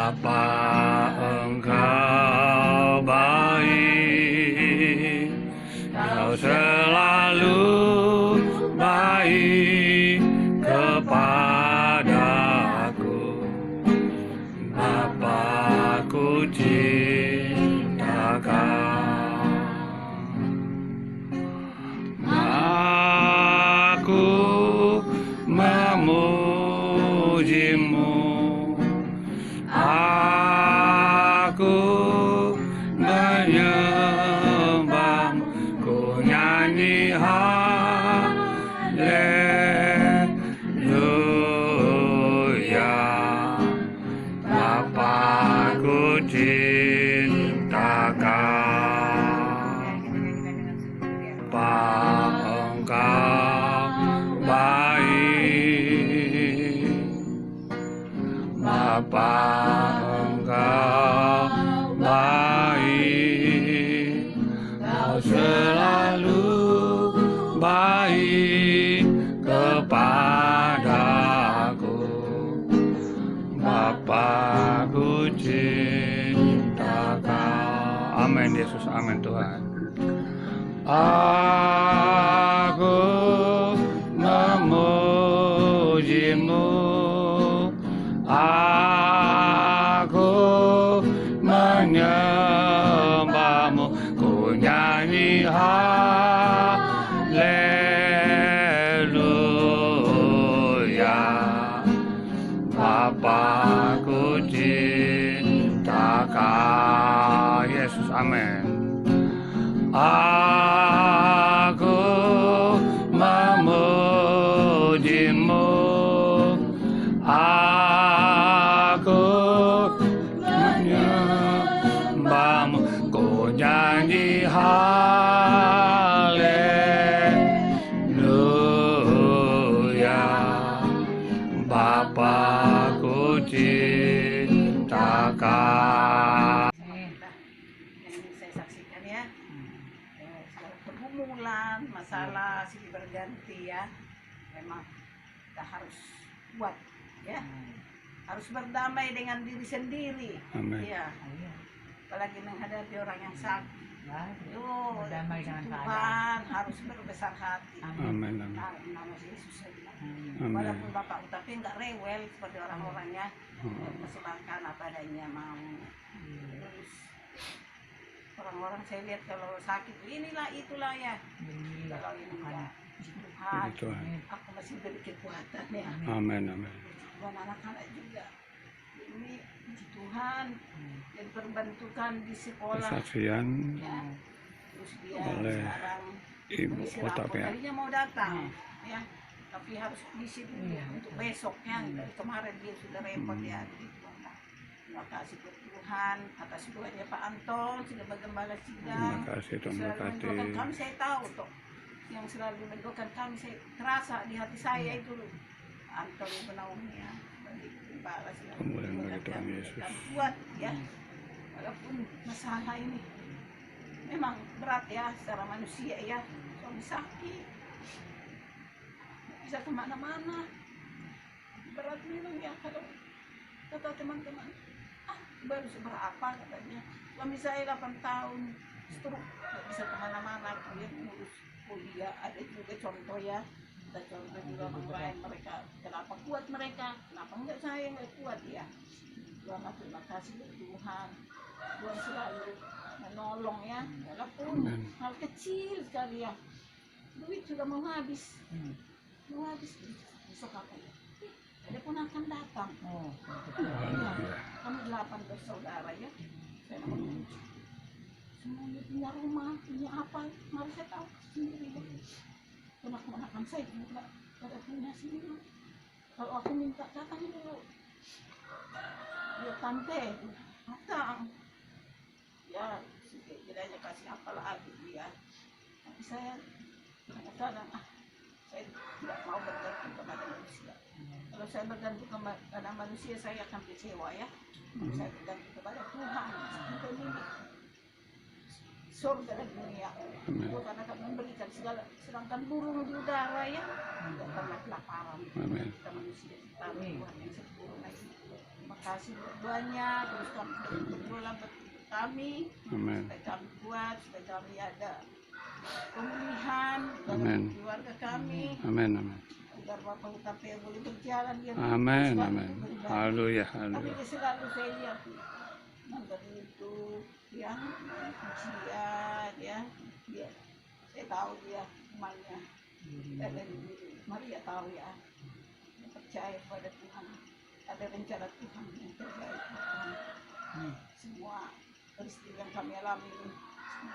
Bapa, Engkau baik, Kau selalu baik kepadaku. Bapa, ku cinta Kau. Aku memujimu, aku menyembahmu, ku nyanyi haleluya. Bapa, ku cinta Kau. Bapa, Engkau baik, Bapa, Engkau baik, Kau selalu baik kepadaku. Bapa, ku cinta Kau. Amin Yesus, amin Tuhan. Aku memujimu, aku menyembahmu, ku nyanyi haleluya. Bapa, ku cinta Kau. Yesus, amin. Aku memujimu, aku menyembahmu, ku nyanyi haleluya. Bapa, ku cinta Kau. Yang saya saksikan ya, segala pergumulan, masalah silih berganti ya, memang kita harus kuat ya, harus berdamai dengan diri sendiri. Amin. Ya, apalagi menghadapi orang yang sakit. Berdamai dengan Tuhan harus berbesar hati. Amin, amin. Nah, nama Yesus saya bilang. Amin. Walaupun Bapak tapi nggak rewel seperti orang-orangnya, persembahkan apa adanya mau. Terus orang-orang saya lihat kalau sakit inilah itulah ya. Kalau ini enggak, Tuhan, Tuhan. aku masih beri kekuatan ya. Amin, amin. Buat anak-anak juga. Ini puji Tuhan dan perbantukan di sekolah. Kesaksian Ya. Terus dia oleh sekarang Ibu mengisi Kota rapor. ya. Tadinya mau datang ya, tapi harus isi dulu untuk besoknya. Dari kemarin dia sudah repot ya. Jadi terima kasih ke Tuhan atas doanya Pak Anton sudah bergembala sidang. Terima kasih Tuhan Selalu berkati. mendoakan kami, saya tahu toh yang selalu mendoakan kami, saya terasa di hati saya itu Anton Benaumi ya. Gembala selalu Kemuliaan bagi mendoakan Tuhan kami, Yesus. kami kuat ya. Walaupun masalah ini memang berat ya secara manusia ya, suami sakit nggak bisa kemana-mana, berat memang ya. Kalau kata teman-teman, baru seberapa katanya, suami saya 8 tahun stroke, nggak bisa kemana-mana, kemudian ngurus kuliah. Ada juga contoh ya, ada contoh juga orang lain, mereka kenapa kuat mereka, kenapa enggak saya nggak kuat ya. Terima kasih kepada Tuhan. Tuhan selalu menolong ya, walaupun hal kecil sekali ya. Duit sudah mau habis, besok apa ya? Ada pun akan datang. Kami 8 bersaudara ya. Saya mau semuanya punya rumah, punya apa? Mari saya tahu sendiri ya. Keponakan saya juga pada punya sendiri. Kalau aku minta datang dulu, ya tante datang. Ya, setidaknya kasih apa lagi dia. Tapi saya kadang-kadang saya tidak mau bergantung kepada manusia. Kalau saya bergantung kepada manusia, saya akan kecewa ya. Saya bergantung kepada Tuhan. Kita ini surga dan dunia. Tuhan akan memberikan segala. Sedangkan burung di udara ya, tidak pernah kelaparan. Kita manusia, kita Tuhan yang sempurna itu. Terima kasih dua-duanya, terus kami berdoa buat kami, Amin. supaya kami kuat, supaya kami ada pemulihan dalam Amin. keluarga kami, Amin. Amin. agar Bapak Hutapea boleh berjalan dia Amin. selalu Amin. beribadah. Haleluya. Tapi Haleluya. dia selalu saya lihat memberi itu ya pujian ya dia, saya tahu dia imannya dari Maria tahu ya, dia percaya pada Tuhan, ada rencana Tuhan yang terbaik buat kami. Semua peristiwa yang kami alami ini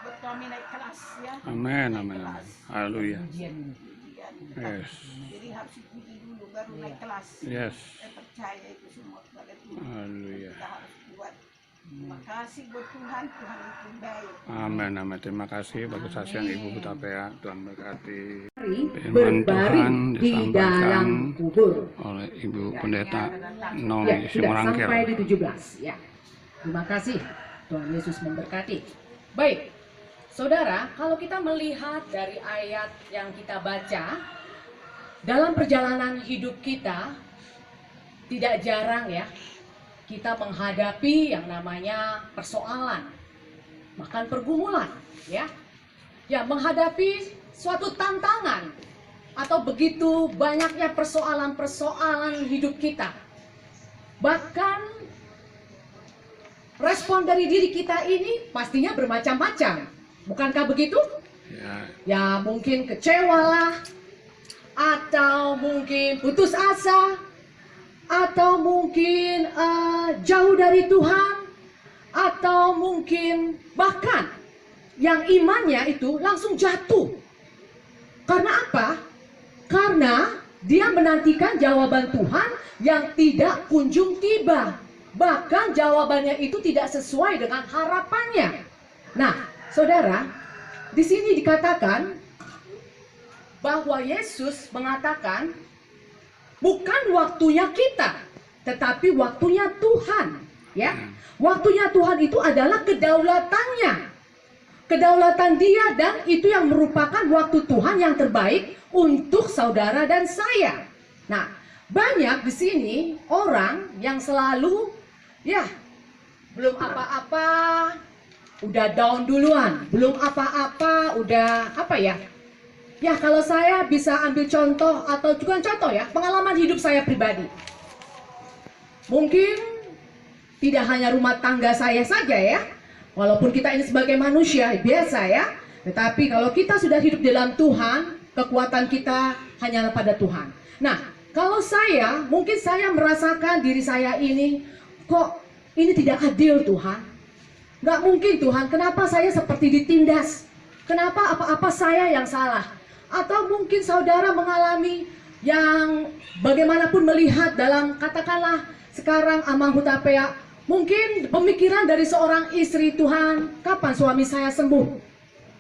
buat kami naik kelas ya. Amin. Naik Amin. Amin. kelas. Haleluya. Ujian ini. Ujian. Yes. Jadi harus dipuji dulu baru naik kelas. Yes. Saya percaya itu semua kepada Tuhan. Haleluya. Kita harus kuat. Terima kasih buat Tuhan, Tuhan itu baik. Amin. Amin. Terima kasih bagi saksian Ibu Hutapea. Tuhan berkati. Firman Berbaring Tuhan di disampaikan dalam kubur. oleh Ibu Pendeta Ya, Nomi sudah Simorangkir. sampai di 17 ya. Terima kasih. Tuhan Yesus memberkati. Baik. Saudara, kalau kita melihat dari ayat yang kita baca dalam perjalanan hidup kita, tidak jarang ya kita menghadapi yang namanya persoalan, bahkan pergumulan ya. Ya, menghadapi suatu tantangan atau begitu banyaknya persoalan-persoalan hidup kita. Bahkan respon dari diri kita ini pastinya bermacam-macam. Bukankah begitu? Ya. Ya, mungkin kecewa lah, atau mungkin putus asa, atau mungkin jauh dari Tuhan, atau mungkin bahkan yang imannya itu langsung jatuh. Karena apa? Karena dia menantikan jawaban Tuhan yang tidak kunjung tiba. Bahkan jawabannya itu tidak sesuai dengan harapannya. Nah, saudara, di sini dikatakan bahwa Yesus mengatakan bukan waktunya kita, tetapi waktunya Tuhan. Ya, waktunya Tuhan itu adalah kedaulatannya, kedaulatan Dia, dan itu yang merupakan waktu Tuhan yang terbaik untuk saudara dan saya. Nah, banyak di sini orang yang selalu ya belum apa-apa udah down duluan, belum apa-apa udah apa ya? Ya, kalau saya bisa ambil contoh atau juga contoh ya, pengalaman hidup saya pribadi. Mungkin tidak hanya rumah tangga saya saja ya, walaupun kita ini sebagai manusia biasa ya, tetapi kalau kita sudah hidup dalam Tuhan, kekuatan kita hanyalah pada Tuhan. Nah, kalau saya, mungkin saya merasakan diri saya ini, kok ini tidak adil Tuhan. Nggak mungkin Tuhan, kenapa saya seperti ditindas? Kenapa apa-apa saya yang salah? Atau mungkin saudara mengalami yang bagaimanapun melihat dalam katakanlah sekarang Amang Hutapea, mungkin pemikiran dari seorang istri, Tuhan, kapan suami saya sembuh?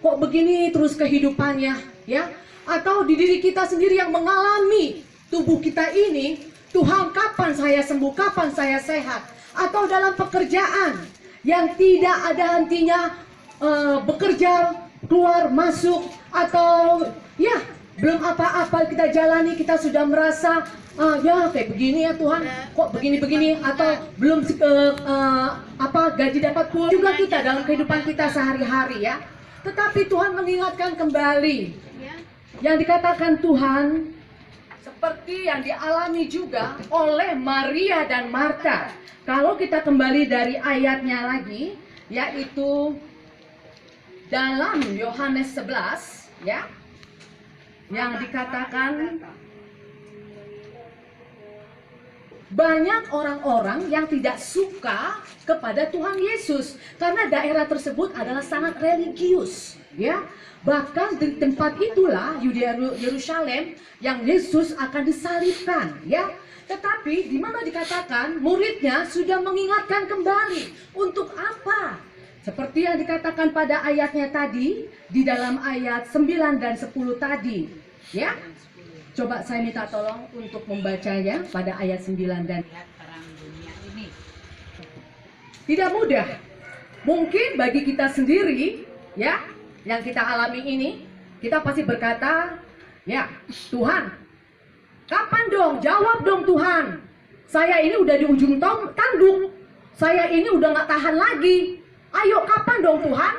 Kok begini terus kehidupannya, ya? Atau di diri kita sendiri yang mengalami tubuh kita ini, Tuhan, kapan saya sembuh? Kapan saya sehat? Atau dalam pekerjaan yang tidak ada hentinya, bekerja, keluar, masuk, atau ya belum apa-apa kita jalani, kita sudah merasa ya kayak begini ya Tuhan, kok begini-begini, atau belum gaji dapat pun juga kita dalam kehidupan kita sehari-hari ya. Tetapi Tuhan mengingatkan kembali yang dikatakan Tuhan seperti yang dialami juga oleh Maria dan Marta. Kalau kita kembali dari ayatnya lagi, yaitu dalam Yohanes 11 ya, yang dikatakan banyak orang-orang yang tidak suka kepada Tuhan Yesus karena daerah tersebut adalah sangat religius ya. Bahkan di tempat itulah Yudea Yerusalem yang Yesus akan disalibkan ya. Tetapi di mana dikatakan muridnya sudah mengingatkan kembali untuk apa? Seperti yang dikatakan pada ayatnya tadi, di dalam ayat 9 dan 10 tadi ya. Coba saya minta tolong untuk membacanya pada ayat 9 dan Terang dunia ini. tidak mudah. Mungkin bagi kita sendiri ya, yang kita alami ini, kita pasti berkata, ya Tuhan, kapan dong? Jawab dong Tuhan. Saya ini udah di ujung tanduk. Saya ini udah nggak tahan lagi. Ayo kapan dong Tuhan?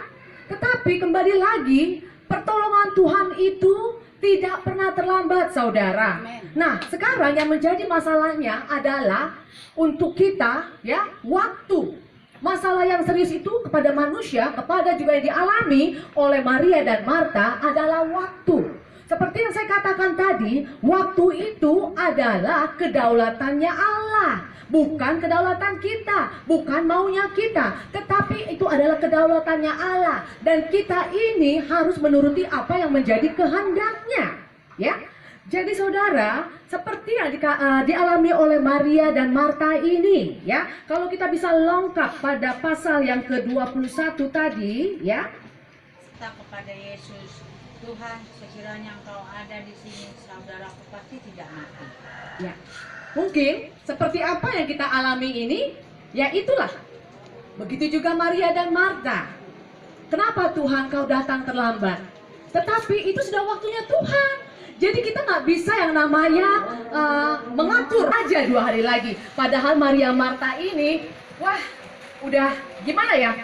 Tetapi kembali lagi, pertolongan Tuhan itu tidak pernah terlambat, saudara. Amen. Nah, sekarang yang menjadi masalahnya adalah untuk kita, ya, waktu. Masalah yang serius itu kepada manusia, kepada juga yang dialami oleh Maria dan Marta adalah waktu. Seperti yang saya katakan tadi, waktu itu adalah kedaulatannya Allah. Bukan kedaulatan kita, bukan maunya kita, tetapi itu adalah kedaulatannya Allah. Dan kita ini harus menuruti apa yang menjadi kehendaknya. Ya, jadi saudara, seperti yang dialami oleh Maria dan Marta ini, ya, kalau kita bisa lengkap pada pasal yang ke-21 tadi, ya. Kita kepada Yesus, Tuhan, sekiranya Engkau ada di sini, saudaraku pasti tidak mati. Ya, mungkin seperti apa yang kita alami ini, ya itulah. Begitu juga Maria dan Marta. Kenapa Tuhan kau datang terlambat? Tetapi itu sudah waktunya Tuhan. Jadi kita nggak bisa yang namanya mengatur aja 2 hari lagi. Padahal Maria Marta ini, wah, udah gimana ya?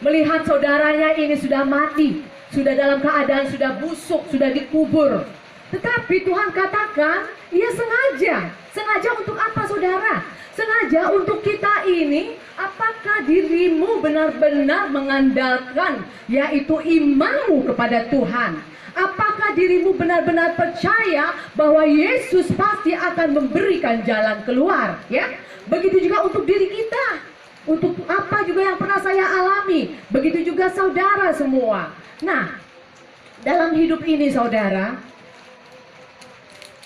Melihat saudaranya ini sudah mati, sudah dalam keadaan sudah busuk, sudah dikubur. Tetapi Tuhan katakan, ia sengaja untuk apa saudara? Sengaja untuk kita ini, apakah dirimu benar-benar mengandalkan, yaitu imanmu kepada Tuhan? Apakah dirimu benar-benar percaya bahwa Yesus pasti akan memberikan jalan keluar? Ya, begitu juga untuk diri kita. Untuk apa juga yang pernah saya alami, begitu juga saudara semua. Nah, dalam hidup ini saudara,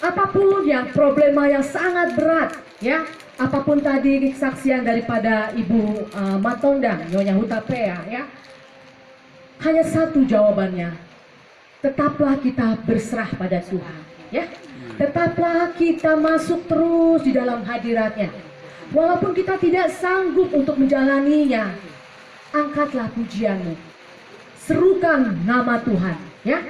apapun yang problema yang sangat berat, ya, apapun tadi kesaksian daripada Ibu Matondang, Nyonya Hutapea, ya, hanya satu jawabannya, tetaplah kita berserah pada Tuhan, ya, tetaplah kita masuk terus di dalam hadiratnya, walaupun kita tidak sanggup untuk menjalaninya, angkatlah pujianmu, serukan nama Tuhan, ya,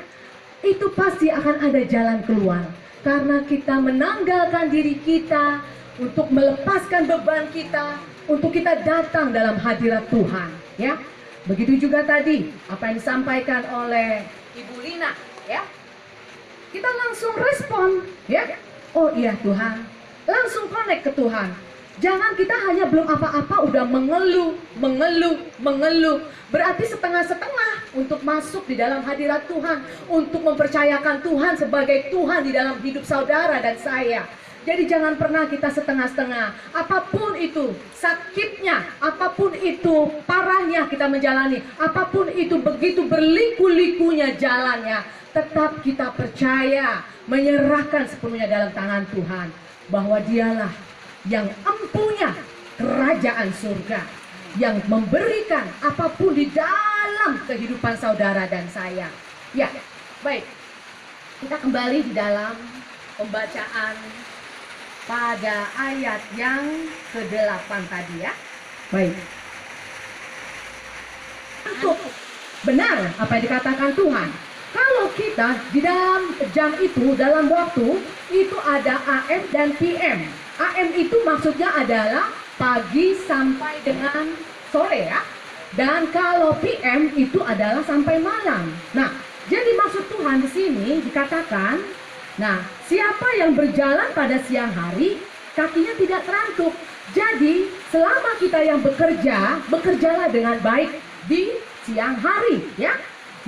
itu pasti akan ada jalan keluar. Karena kita menanggalkan diri kita untuk melepaskan beban kita, untuk kita datang dalam hadirat Tuhan, ya. Begitu juga tadi apa yang disampaikan oleh Ibu Lina, ya. Kita langsung respon, ya. Oh iya Tuhan, langsung connect ke Tuhan. Jangan kita hanya belum apa-apa udah mengeluh. Berarti setengah-setengah untuk masuk di dalam hadirat Tuhan, untuk mempercayakan Tuhan sebagai Tuhan di dalam hidup saudara dan saya. Jadi jangan pernah kita setengah-setengah. Apapun itu sakitnya, apapun itu parahnya kita menjalani, apapun itu begitu berliku-likunya jalannya, tetap kita percaya, menyerahkan sepenuhnya dalam tangan Tuhan, bahwa Dialah yang empunya kerajaan surga, yang memberikan apapun di dalam kehidupan saudara dan saya. Ya, baik. Kita kembali di dalam pembacaan pada ayat yang ke-8 tadi, ya. Baik. Untuk benar apa yang dikatakan Tuhan. Kalau kita di dalam jam itu, dalam waktu itu ada AM dan PM. AM itu maksudnya adalah pagi sampai dengan sore, ya. Dan kalau PM itu adalah sampai malam. Nah, jadi maksud Tuhan di sini dikatakan, nah, siapa yang berjalan pada siang hari, kakinya tidak terantuk. Jadi, selama kita yang bekerja, bekerjalah dengan baik di siang hari, ya.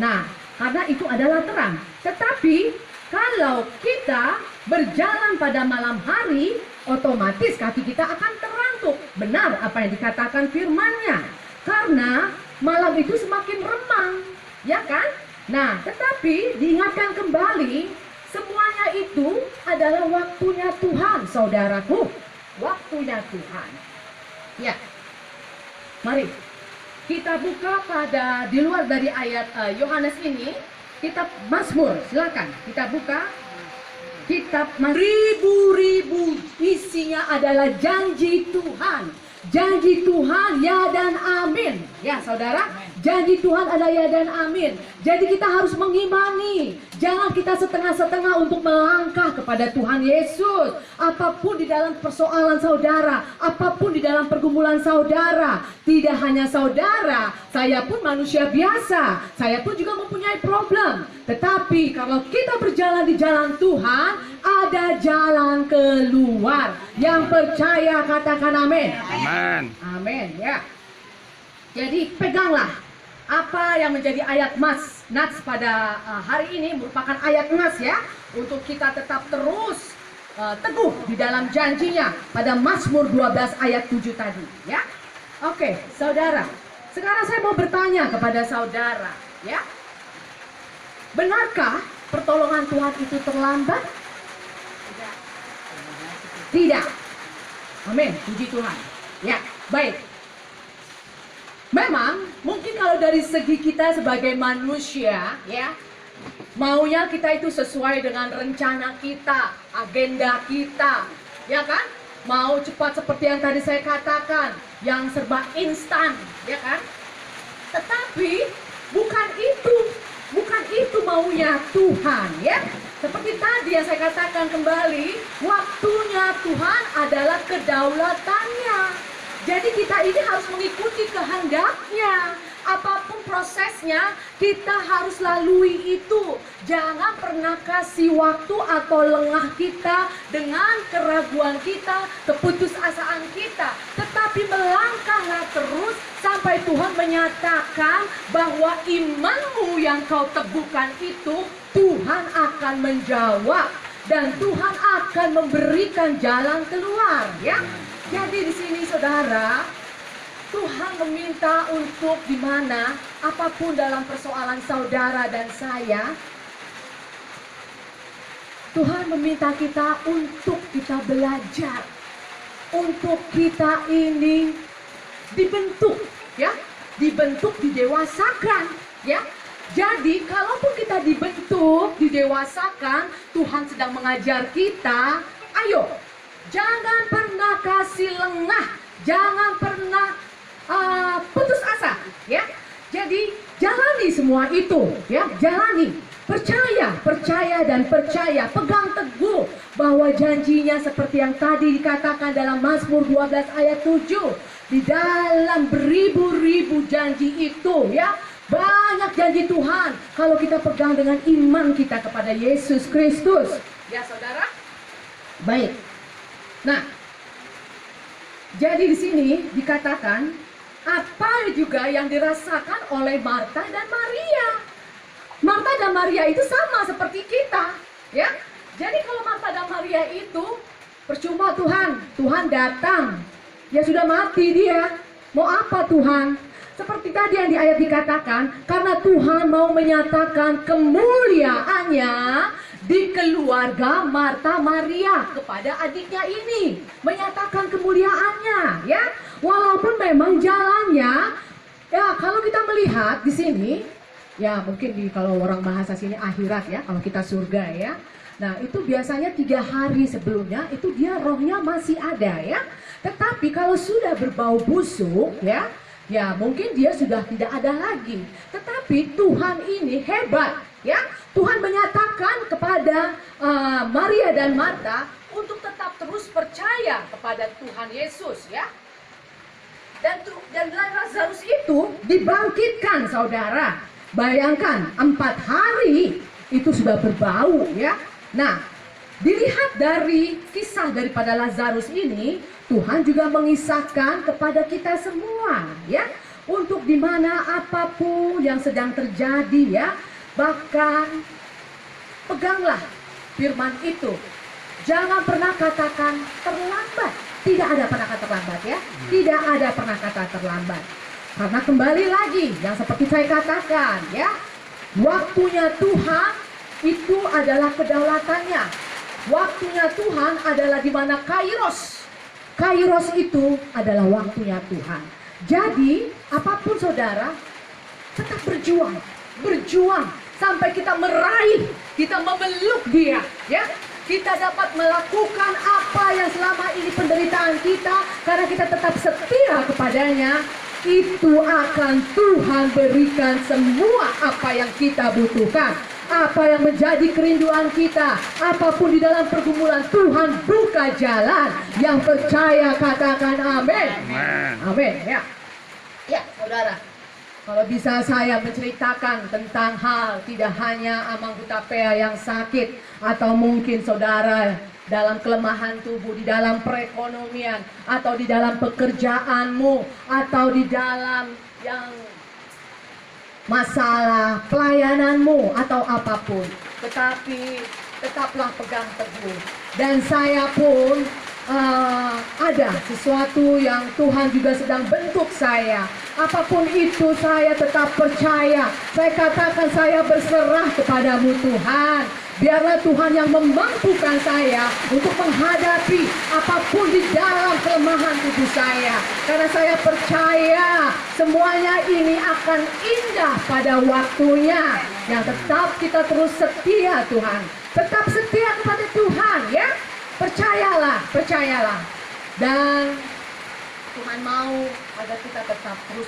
Nah, karena itu adalah terang. Tetapi, kalau kita berjalan pada malam hari, otomatis kaki kita akan terantuk. Benar apa yang dikatakan firman-Nya. Karena malam itu semakin remang, ya kan? Nah, tetapi diingatkan kembali, semuanya itu adalah waktunya Tuhan, saudaraku. Waktunya Tuhan. Ya. Mari kita buka pada di luar dari ayat Yohanes ini, kitab Mazmur. Silakan kita buka. Kitab ribu-ribu isinya adalah janji Tuhan. Janji Tuhan ya dan amin. Ya saudara, Janji Tuhan ada ya dan amin. Jadi kita harus mengimani. Jangan kita setengah-setengah untuk melangkah kepada Tuhan Yesus. Apapun di dalam persoalan saudara, apapun di dalam pergumulan saudara. Tidak hanya saudara, saya pun manusia biasa. Saya pun juga mempunyai problem. Tetapi kalau kita berjalan di jalan Tuhan, ada jalan keluar. Yang percaya katakan amin. Amin. Amin ya. Jadi peganglah apa yang menjadi ayat nats pada hari ini, merupakan ayat nas ya, untuk kita tetap terus teguh di dalam janjinya pada Mazmur 12 ayat 7 tadi ya. Oke, saudara. Sekarang saya mau bertanya kepada saudara ya. Benarkah pertolongan Tuhan itu terlambat? Tidak. Amin, puji Tuhan. Ya, baik. Memang mungkin kalau dari segi kita sebagai manusia ya, maunya kita itu sesuai dengan rencana kita, agenda kita, ya kan? Mau cepat seperti yang tadi saya katakan, yang serba instan, ya kan? Tetapi bukan itu maunya Tuhan ya. Seperti tadi yang saya katakan kembali, waktunya Tuhan adalah kedaulatannya. Jadi kita ini harus mengikuti kehendaknya. Apapun prosesnya, kita harus lalui itu. Jangan pernah kasih waktu atau lengah kita dengan keraguan kita, keputusasaan kita. Tetapi melangkahlah terus sampai Tuhan menyatakan bahwa imanmu yang kau teguhkan itu, Tuhan akan menjawab. Dan Tuhan akan memberikan jalan keluar ya. Jadi di sini saudara, Tuhan meminta untuk di mana apapun dalam persoalan saudara dan saya, Tuhan meminta kita untuk kita belajar, untuk kita ini dibentuk ya, dibentuk, didewasakan ya. Jadi kalaupun kita dibentuk, didewasakan, Tuhan sedang mengajar kita, ayo jangan pernah kasih lengah, jangan pernah putus asa ya. Jadi jalani semua itu ya, jalani. Percaya dan percaya, pegang teguh bahwa janjinya seperti yang tadi dikatakan dalam Mazmur 12 ayat 7. Di dalam beribu-ribu janji itu ya, banyak janji Tuhan kalau kita pegang dengan iman kita kepada Yesus Kristus. Ya saudara? Baik. Nah, jadi di sini dikatakan apa juga yang dirasakan oleh Marta dan Maria. Marta dan Maria itu sama seperti kita, ya. Jadi kalau Marta dan Maria itu percuma Tuhan datang, ya sudah mati dia. Mau apa Tuhan? Seperti tadi yang di ayat dikatakan, karena Tuhan mau menyatakan kemuliaannya di keluarga Marta Maria kepada adiknya ini, menyatakan kemuliaannya ya. Walaupun memang jalannya ya, kalau kita melihat di sini ya, mungkin kalau orang bahasa sini akhirat ya, kalau kita surga ya. Nah itu biasanya 3 hari sebelumnya itu dia rohnya masih ada ya. Tetapi kalau sudah berbau busuk ya, ya mungkin dia sudah tidak ada lagi. Tetapi Tuhan ini hebat ya. Tuhan menyatakan kepada Maria dan Marta untuk tetap terus percaya kepada Tuhan Yesus ya. Dan Lazarus itu dibangkitkan saudara. Bayangkan 4 hari itu sudah berbau ya. Nah, dilihat dari kisah daripada Lazarus ini, Tuhan juga mengisahkan kepada kita semua ya, untuk dimana apapun yang sedang terjadi ya, bahkan peganglah firman itu. Jangan pernah katakan terlambat. Tidak ada pernah kata terlambat ya. Tidak ada pernah kata terlambat. Karena kembali lagi yang seperti saya katakan ya, waktunya Tuhan itu adalah kedaulatannya. Waktunya Tuhan adalah di mana Kairos. Kairos itu adalah waktunya Tuhan. Jadi apapun saudara, tetap berjuang. Berjuang sampai kita meraih, kita memeluk dia ya. Kita dapat melakukan apa yang selama ini penderitaan kita, karena kita tetap setia kepadanya. itu akan Tuhan berikan semua apa yang kita butuhkan, apa yang menjadi kerinduan kita, apapun di dalam pergumulan Tuhan buka jalan. Yang percaya katakan amin. Amin. Amin. Ya, ya saudara. Kalau bisa saya menceritakan tentang hal tidak hanya Amang Hutapea yang sakit, atau mungkin saudara dalam kelemahan tubuh, di dalam perekonomian, atau di dalam pekerjaanmu, atau di dalam yang masalah pelayananmu, atau apapun. Tetapi tetaplah pegang teguh. Dan saya pun ada sesuatu yang Tuhan juga sedang bentuk saya. Apapun itu saya tetap percaya. Saya katakan saya berserah kepadamu Tuhan. Biarlah Tuhan yang memampukan saya untuk menghadapi apapun di dalam kelemahan tubuh saya. Karena saya percaya semuanya ini akan indah pada waktunya. Yang tetap kita terus setia Tuhan. Tetap setia kepada Tuhan ya. Percayalah, percayalah. Dan Tuhan mau agar kita tetap terus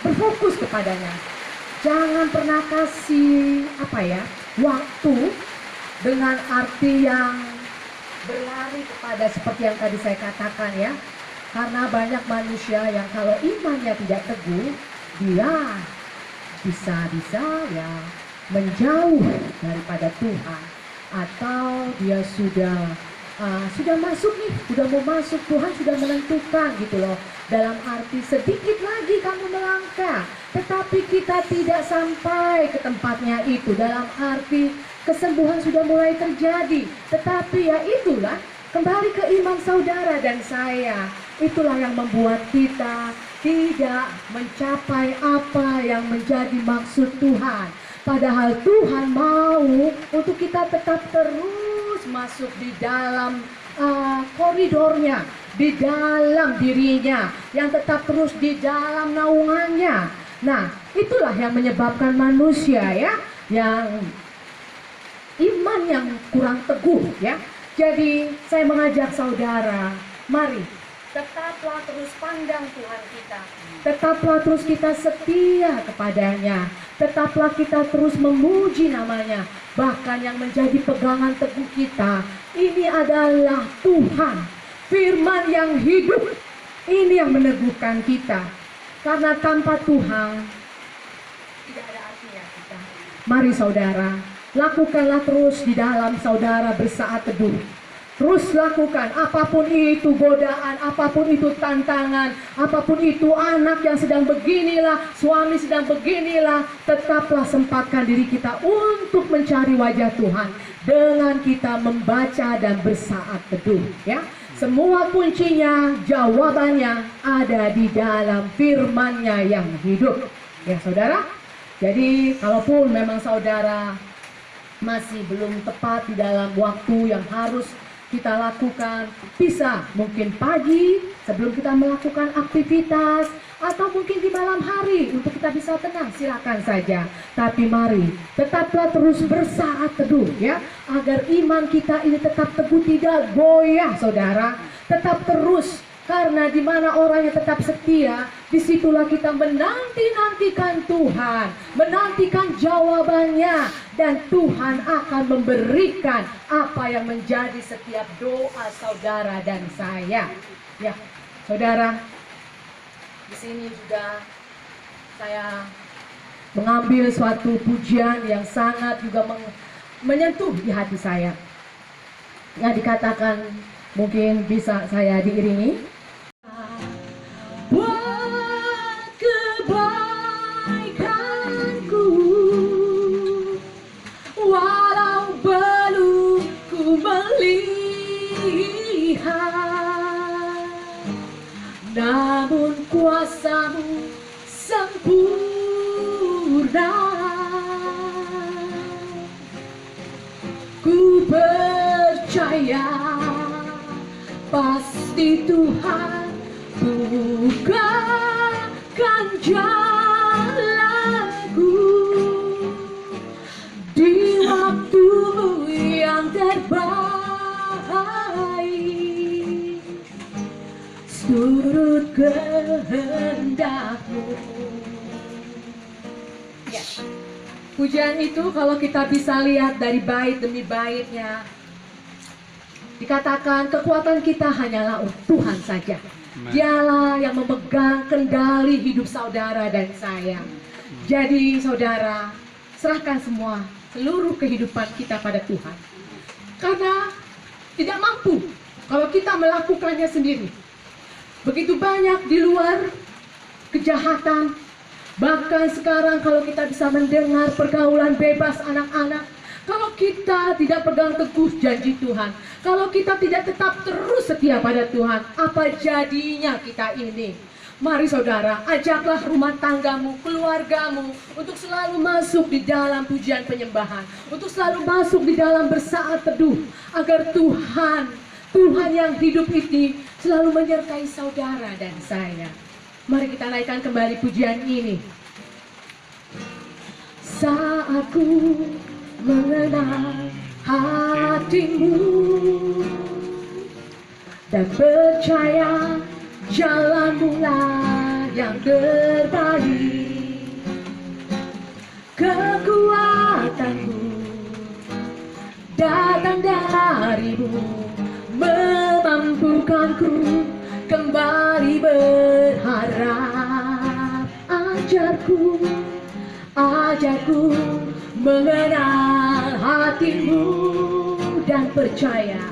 berfokus kepadanya. Jangan pernah kasih waktu dengan arti yang berlari kepada seperti yang tadi saya katakan ya. Karena banyak manusia yang kalau imannya tidak teguh, dia bisa ya menjauh daripada Tuhan. Atau dia sudah masuk nih, sudah mau masuk, Tuhan sudah menentukan gitu loh. Dalam arti sedikit lagi kamu melangkah, tetapi kita tidak sampai ke tempatnya itu. Dalam arti kesembuhan sudah mulai terjadi, tetapi ya itulah, kembali ke iman saudara dan saya. Itulah yang membuat kita tidak mencapai apa yang menjadi maksud Tuhan. Padahal Tuhan mau untuk kita tetap terus masuk di dalam koridornya, di dalam dirinya, yang tetap terus di dalam naungannya. Nah, itulah yang menyebabkan manusia ya, yang iman yang kurang teguh ya. Jadi saya mengajak saudara, mari tetaplah terus pandang Tuhan kita. Tetaplah terus kita setia kepadanya. Tetaplah kita terus memuji namanya. Bahkan yang menjadi pegangan teguh kita, ini adalah Tuhan. Firman yang hidup. Ini yang meneguhkan kita. Karena tanpa Tuhan, tidak ada artinya kita. Mari saudara, lakukanlah terus di dalam saudara bersaat teduh. Terus lakukan apapun itu godaan, apapun itu tantangan, apapun itu anak yang sedang beginilah, suami sedang beginilah, tetaplah sempatkan diri kita untuk mencari wajah Tuhan dengan kita membaca dan bersaat teduh ya. Semua kuncinya, jawabannya ada di dalam firman-Nya yang hidup ya saudara. Jadi kalaupun memang saudara masih belum tepat di dalam waktu yang harus kita lakukan, bisa mungkin pagi sebelum kita melakukan aktivitas, atau mungkin di malam hari untuk kita bisa tenang, silakan saja. Tapi mari tetaplah terus bersaat teduh ya, agar iman kita ini tetap teguh, tidak goyah saudara. Tetap terus, karena di mana orang yang tetap setia, disitulah kita menanti-nantikan Tuhan, menantikan jawabannya, dan Tuhan akan memberikan apa yang menjadi setiap doa saudara dan saya. Ya, saudara, di sini juga saya mengambil suatu pujian yang sangat juga menyentuh di hati saya. Yang dikatakan mungkin bisa saya diiringi. Buat kebaikanku, walau belum ku melihat, namun kuasa-Mu sempurna. Ku percaya pasti Tuhan bukakan jalanku di waktu yang terbaik. Turut kehendak-Mu. Ya. Pujian itu kalau kita bisa lihat dari bait demi baitnya, dikatakan kekuatan kita hanyalah Tuhan saja. Dialah yang memegang kendali hidup saudara dan saya. Jadi saudara, serahkan semua seluruh kehidupan kita pada Tuhan. Karena tidak mampu kalau kita melakukannya sendiri. Begitu banyak di luar kejahatan. Bahkan sekarang kalau kita bisa mendengar pergaulan bebas anak-anak, kalau kita tidak pegang teguh janji Tuhan, kalau kita tidak tetap terus setia pada Tuhan, apa jadinya kita ini? Mari saudara, ajaklah rumah tanggamu, keluargamu untuk selalu masuk di dalam pujian penyembahan, untuk selalu masuk di dalam bersaat teduh, agar Tuhan yang hidup ini selalu menyertai saudara dan saya. Mari kita naikkan kembali pujian ini. Saat ku mengenal hatimu dan percaya jalanmu lah yang terbaik, kekuatanmu datang darimu, memampukanku kembali berharap. Ajarku mengenal hatimu dan percaya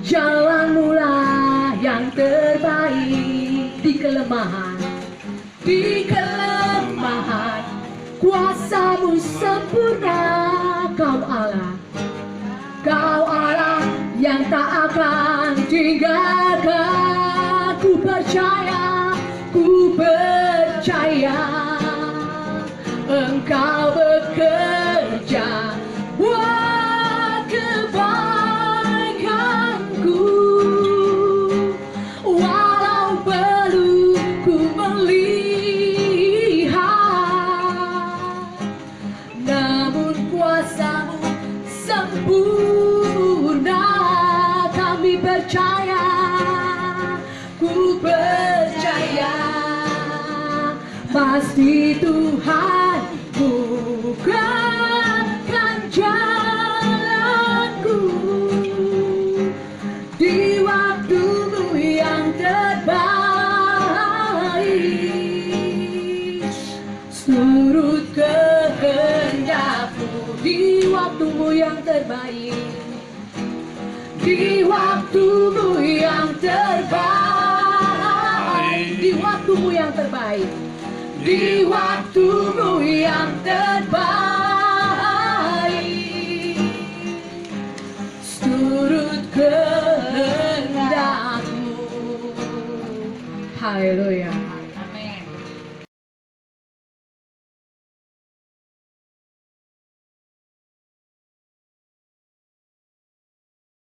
jalanmu lah yang terbaik. Di kelemahan kuasa-Mu sempurna. Kau Allah yang tak akan tinggalkan. Ku percaya Engkau bekerja buat kebaikanku, walau belum ku melihat, namun kuasa-Mu sempurna. Kami percaya, ku percaya, pasti Tuhan bukakan jalanku di waktu-Mu yang terbaik. Turut kehendak-Mu di waktu-Mu yang terbaik, di waktu-Mu yang terbaik, di waktu-Mu yang terbaik, di waktu-Mu yang terbaik. Turut kehendak-Mu. Haleluya.